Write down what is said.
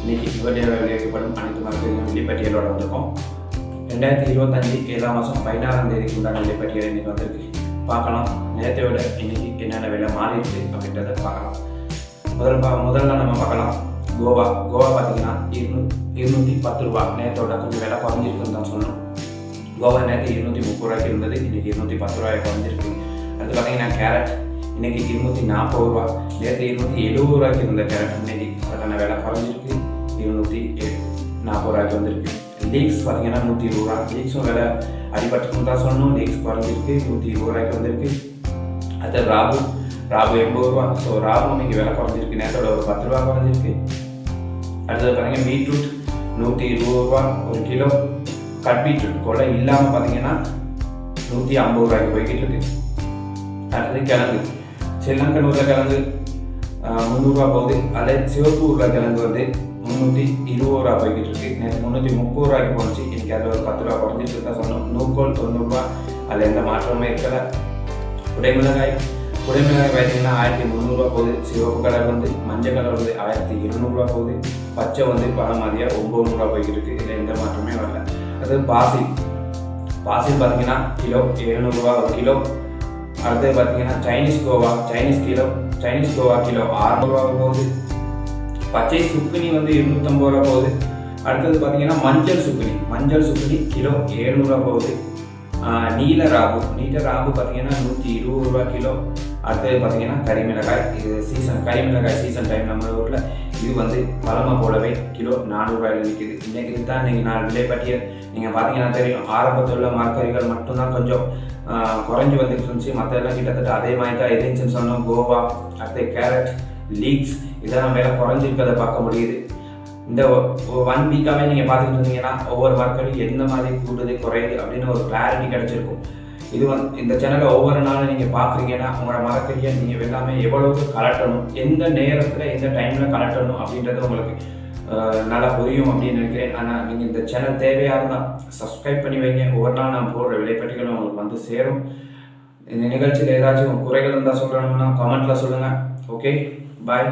இன்றைக்கி இவருடைய விளைவிக்கப்படும் அனைத்து மரக்கறிகளும் விலைப்பட்டியலோடு வந்திருக்கோம். 2025 7ஆம் மாதம் 16ஆம் தேதிக்கு உண்டான விலைப்பட்டியல் இன்றைக்கி வந்திருக்கு. பார்க்கலாம் நேரத்தை விட இன்றைக்கி என்னென்ன விலை மாறிடுச்சு அப்படின்றத பார்க்கலாம். முதல்ல நம்ம பார்க்கலாம் கோவா பார்த்தீங்கன்னா 210 ரூபா. நேரத்தோட கொஞ்சம் விலை குறைஞ்சிருக்குன்னு தான் சொல்லணும். கோவா நேரத்து 230 ரூபாய்க்கு இருந்தது, இன்றைக்கி 210 ரூபாய் குறைஞ்சிருக்கு. அடுத்து பார்த்தீங்கன்னா கேரட் இன்றைக்கி 240 ரூபா. நேற்று 270 ரூபாய்க்கு இருந்த கேரட் இன்றைக்கி அதற்கான விலை குறைஞ்சிருக்கு, 240 ரூபாய்க்கு வந்திருக்கு. லீக்ஸ் பார்த்தீங்கன்னா 120 ரூபா. லீக்ஸும் விலை அடிபட்டுன்னு தான் சொல்லணும். லீக்ஸ் குறைஞ்சிருக்கு, 120 ரூபாய்க்கு வந்திருக்கு. அடுத்து ராபு 80 ரூபா. ஸோ ராபு இன்றைக்கி விலை குறைஞ்சிருக்கு, நேரத்தோட ஒரு 10 ரூபா குறைஞ்சிருக்கு. அடுத்தது பார்த்தீங்கன்னா பீட்ரூட் 120 ரூபா ஒரு கிலோ. கட் பீட்ரூட் கொலை இல்லாமல் பார்த்தீங்கன்னா 150 ரூபாய்க்கு போய்கிட்டு இருக்கு. அடுத்தது கிழங்கு ஸ்ரீலங்கன் உருளைக்கிழங்கு 300 ரூபா போகுது. அதே சிவப்பு உருளைக்கிழங்கு வந்து 320 ரூபா போய்கிட்டு இருக்கு. நேற்று 330 ரூபாய்க்கு போச்சு, இன்றைக்கி அதில் ஒரு 10 ரூபா குறைஞ்சிட்டு தான் சொல்லணும். நூற்கோல் 90 ரூபா, அதில் எந்த மாற்றமே இருக்கலை. குடைமிளகாய் பார்த்தீங்கன்னா 1300 ரூபா போகுது. சிவப்பு கலர் வந்து மஞ்சள் கலர் வந்து 1200 ரூபா போகுது. பச்சை வந்து பழம் மாதிரியாக 900 ரூபா போய்கிட்டு இருக்கு. இதில் எந்த மாற்றமே வரல. அது பாசில் பார்த்தீங்கன்னா கிலோ 700 ரூபா ஒரு கிலோ. அடுத்தது பார்த்தீங்கன்னா சைனீஸ் கோவா கிலோ 600 ரூபா போகுது. பச்சை சுக்குனி வந்து 250 ரூபா போகுது. அடுத்தது பார்த்தீங்கன்னா மஞ்சள் சுக்குனி கிலோ 700 ரூபா போகுது. நீல ராபு பார்த்தீங்கன்னா 120 ரூபா கிலோ. அடுத்தது பார்த்தீங்கன்னா கறிமிளகாய், இது கறிமிளகாய் சீசன் டைம் நம்ம ஊரில். இது வந்து பழமை போலவே கிலோ 400 ரூபாயில் நிற்கிது. இன்றைக்கி இதுதான் நீங்கள் நான் விலைப்பட்டியல் நீங்கள் பார்த்தீங்கன்னா தெரியும். ஆரம்பத்தில் உள்ள மரக்கறிகள் மட்டும்தான் கொஞ்சம் குறைஞ்சி வந்துட்டு இருந்துச்சு. மற்றெல்லாம் கிட்டத்தட்ட அதே மாதிரி தான் இருந்துச்சுன்னு சொன்னோம். கோவா, அடுத்து கேரட், லீக்ஸ் இதெல்லாம் மேலே குறைஞ்சிருக்கிறத பார்க்க முடியுது. இந்த 1 வீக்காகவே நீங்கள் பார்த்துட்டு இருந்தீங்கன்னா ஒவ்வொரு மரக்கறியும் எந்த மாதிரி கூடுது குறையுது அப்படின்னு ஒரு கிளாரிட்டி கிடச்சிருக்கும். இது இந்த சேனலை ஒவ்வொரு நாளும் நீங்கள் பார்க்குறீங்கன்னா உங்களோட மரக்கறியை நீங்கள் எல்லாமே எவ்வளவுக்கு கலட்டணும், எந்த நேரத்தில் எந்த டைமில் கலட்டணும் அப்படின்றது உங்களுக்கு நல்லா புரியும் அப்படின்னு நினைக்கிறேன். ஆனால் நீங்கள் இந்த சேனல் தேவையாக இருந்தால் சப்ஸ்கிரைப் பண்ணி வைங்க. ஒவ்வொரு நாள் நான் போடுற விலைப்பட்டிகளும் உங்களுக்கு வந்து சேரும். இந்த நிகழ்ச்சியில் ஏதாச்சும் குறைகள் இருந்தால் சொல்லணும்னா கமெண்ட்டில் சொல்லுங்கள். ஓகே, பாய்.